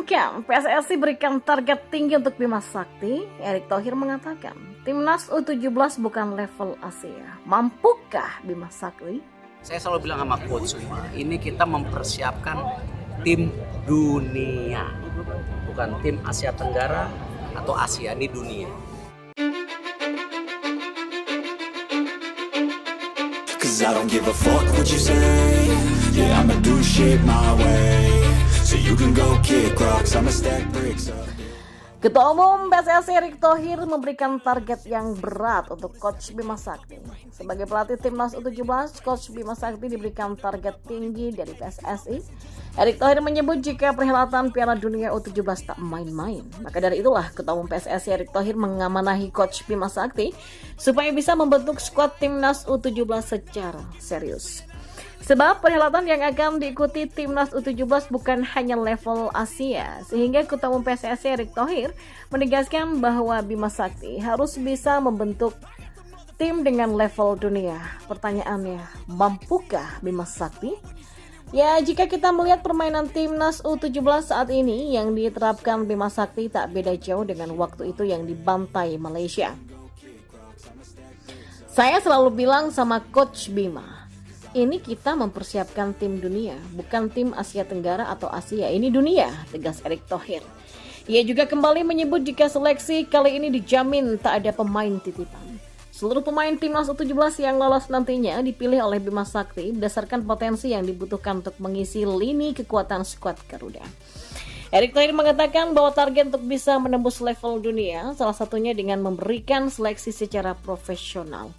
mengatakan PSSI berikan target tinggi untuk Bima Sakti, Erick Thohir mengatakan timnas U17 bukan level Asia. Mampukah Bima Sakti? Saya selalu bilang sama coach semua, ini kita mempersiapkan tim dunia, bukan tim Asia Tenggara atau Asia, ini dunia. Cause I don't give a fuck what you say. Yeah, I'ma do shit my way. So you can go kick rocks, I'ma stack bricks up. Ketua Umum PSSI Erick Thohir memberikan target yang berat untuk Coach Bima Sakti. Sebagai pelatih timnas U17, Coach Bima Sakti diberikan target tinggi dari PSSI. Erick Thohir menyebut jika perhelatan Piala Dunia U17 tak main-main. Maka dari itulah Ketua Umum PSSI Erick Thohir mengamanahi Coach Bima Sakti supaya bisa membentuk skuad timnas U17 secara serius. Sebab perhelatan yang akan diikuti timnas U17 bukan hanya level Asia, sehingga Ketua Umum PSSI Erick Thohir menegaskan bahwa Bima Sakti harus bisa membentuk tim dengan level dunia. Pertanyaannya, mampukah Bima Sakti? Ya, jika kita melihat permainan timnas U17 saat ini yang diterapkan Bima Sakti tak beda jauh dengan waktu itu yang dibantai Malaysia. Saya selalu bilang sama Coach Bima, ini kita mempersiapkan tim dunia, bukan tim Asia Tenggara atau Asia. Ini dunia, tegas Erick Thohir. Ia juga kembali menyebut jika seleksi kali ini dijamin tak ada pemain titipan. Seluruh pemain timnas U17 yang lolos nantinya dipilih oleh Bima Sakti berdasarkan potensi yang dibutuhkan untuk mengisi lini kekuatan skuad Garuda. Erick Thohir mengatakan bahwa target untuk bisa menembus level dunia salah satunya dengan memberikan seleksi secara profesional.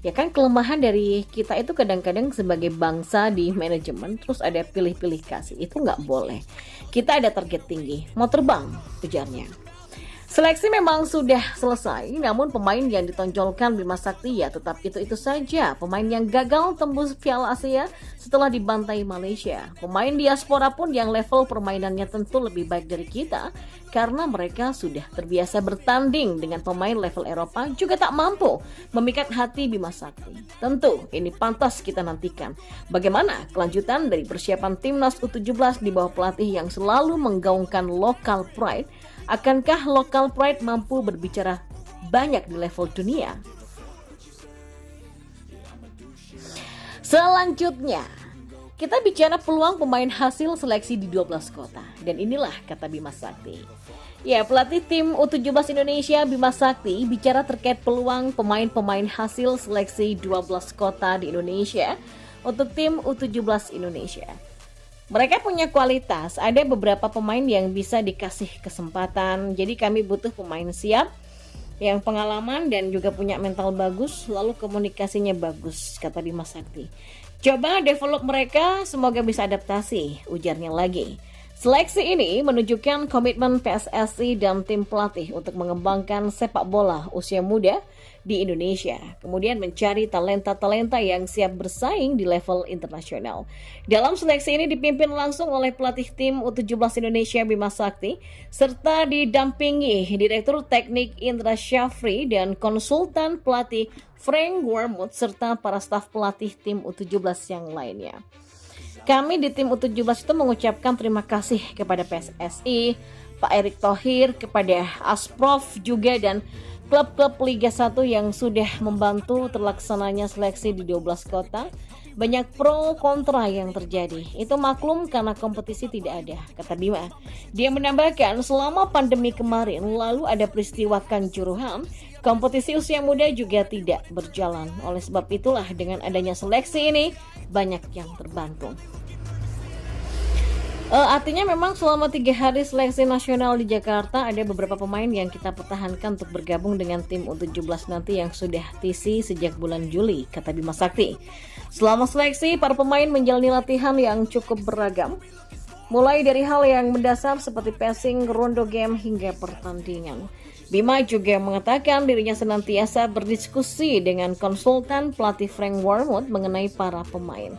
Ya kan, kelemahan dari kita itu kadang-kadang sebagai bangsa di manajemen terus ada pilih-pilih kasih, itu nggak boleh. Kita ada target tinggi, mau terbang, tujuannya. Seleksi memang sudah selesai, namun pemain yang ditonjolkan Bima Sakti ya tetap itu-itu saja. Pemain yang gagal tembus Piala Asia setelah dibantai Malaysia. Pemain diaspora pun yang level permainannya tentu lebih baik dari kita, karena mereka sudah terbiasa bertanding dengan pemain level Eropa juga tak mampu memikat hati Bima Sakti. Tentu ini pantas kita nantikan. Bagaimana kelanjutan dari persiapan timnas U17 di bawah pelatih yang selalu menggaungkan local pride? Akankah local pride mampu berbicara banyak di level dunia? Selanjutnya, kita bicara peluang pemain hasil seleksi di 12 kota. Dan inilah kata Bima Sakti. Ya, pelatih tim U17 Indonesia Bima Sakti bicara terkait peluang pemain-pemain hasil seleksi 12 kota di Indonesia untuk tim U17 Indonesia. Mereka punya kualitas, ada beberapa pemain yang bisa dikasih kesempatan. Jadi kami butuh pemain siap, yang pengalaman dan juga punya mental bagus, lalu komunikasinya bagus, kata Bima Sakti. Coba develop mereka, semoga bisa adaptasi, ujarnya lagi. Seleksi ini menunjukkan komitmen PSSI dan tim pelatih untuk mengembangkan sepak bola usia muda di Indonesia, kemudian mencari talenta-talenta yang siap bersaing di level internasional. Dalam seleksi ini dipimpin langsung oleh pelatih tim U17 Indonesia Bima Sakti, serta didampingi Direktur Teknik Indra Syafri dan konsultan pelatih Frank Wormuth, serta para staf pelatih tim U17 yang lainnya. Kami di tim U17 itu mengucapkan terima kasih kepada PSSI, Pak Erick Thohir, kepada Asprof juga dan klub-klub Liga 1 yang sudah membantu terlaksananya seleksi di 12 kota. Banyak pro kontra yang terjadi. Itu maklum karena kompetisi tidak ada, kata Bima. Dia menambahkan selama pandemi kemarin lalu ada peristiwa Kanjuruhan, kompetisi usia muda juga tidak berjalan. Oleh sebab itulah dengan adanya seleksi ini banyak yang terbantu. Artinya memang selama 3 hari seleksi nasional di Jakarta ada beberapa pemain yang kita pertahankan untuk bergabung dengan tim U17 nanti yang sudah TC sejak bulan Juli, kata Bima Sakti. Selama seleksi, para pemain menjalani latihan yang cukup beragam, mulai dari hal yang mendasar seperti passing, rondo game, hingga pertandingan. Bima juga mengatakan dirinya senantiasa berdiskusi dengan konsultan pelatih Frank Wormuth mengenai para pemain.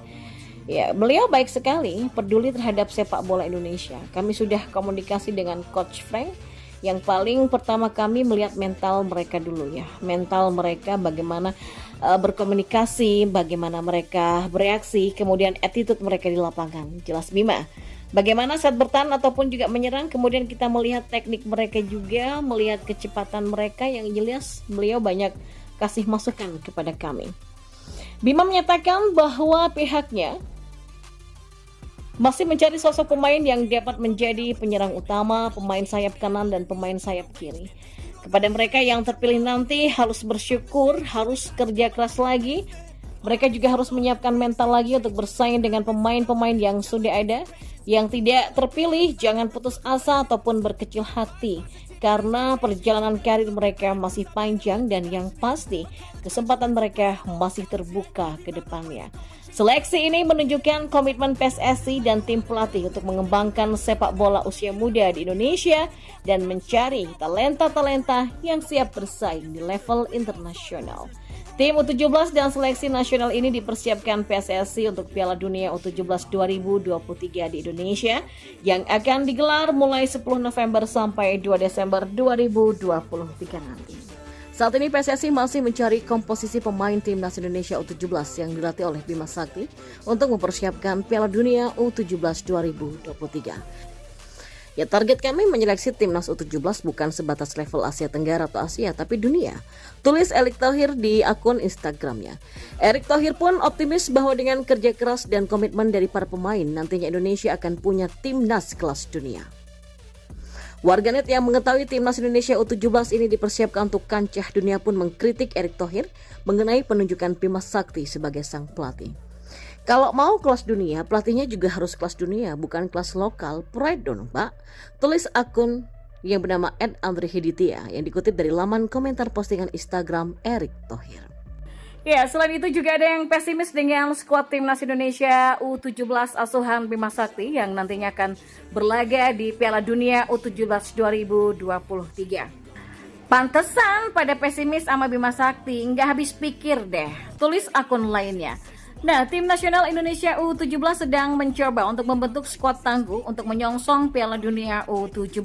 Ya, beliau baik sekali, peduli terhadap sepak bola Indonesia. Kami sudah komunikasi dengan Coach Frank. Yang paling pertama kami melihat mental mereka dulu ya. Mental mereka bagaimana berkomunikasi, bagaimana mereka bereaksi, kemudian attitude mereka di lapangan. Jelas Bima. Bagaimana saat bertahan ataupun juga menyerang, kemudian kita melihat teknik mereka juga, melihat kecepatan mereka yang jelas beliau banyak kasih masukan kepada kami. Bima menyatakan bahwa pihaknya masih mencari sosok pemain yang dapat menjadi penyerang utama, pemain sayap kanan dan pemain sayap kiri. Kepada mereka yang terpilih nanti harus bersyukur, harus kerja keras lagi. Mereka juga harus menyiapkan mental lagi untuk bersaing dengan pemain-pemain yang sudah ada. Yang tidak terpilih, jangan putus asa ataupun berkecil hati, karena perjalanan karir mereka masih panjang dan yang pasti kesempatan mereka masih terbuka ke depannya. Seleksi ini menunjukkan komitmen PSSI dan tim pelatih untuk mengembangkan sepak bola usia muda di Indonesia dan mencari talenta-talenta yang siap bersaing di level internasional. Tim U17 dan seleksi nasional ini dipersiapkan PSSI untuk Piala Dunia U17 2023 di Indonesia yang akan digelar mulai 10 November sampai 2 Desember 2023 nanti. Saat ini PSSI masih mencari komposisi pemain Timnas Indonesia U17 yang dilatih oleh Bima Sakti untuk mempersiapkan Piala Dunia U17 2023. Ya, target kami menyeleksi Timnas U17 bukan sebatas level Asia Tenggara atau Asia, tapi dunia. Tulis Erick Thohir di akun Instagramnya. Erick Thohir pun optimis bahwa dengan kerja keras dan komitmen dari para pemain, nantinya Indonesia akan punya Timnas kelas dunia. Warganet yang mengetahui Timnas Indonesia U17 ini dipersiapkan untuk kancah dunia pun mengkritik Erick Thohir mengenai penunjukan Bima Sakti sebagai sang pelatih. Kalau mau kelas dunia, pelatihnya juga harus kelas dunia, bukan kelas lokal. Pride dong, Pak. Tulis akun yang bernama @andrehiditya yang dikutip dari laman komentar postingan Instagram Erick Thohir. Ya, selain itu juga ada yang pesimis dengan skuad Timnas Indonesia U17 asuhan Bima Sakti yang nantinya akan berlaga di Piala Dunia U17 2023. Pantesan pada pesimis sama Bima Sakti, nggak habis pikir deh. Tulis akun lainnya. Nah, tim nasional Indonesia U17 sedang mencoba untuk membentuk skuad tangguh untuk menyongsong Piala Dunia U17.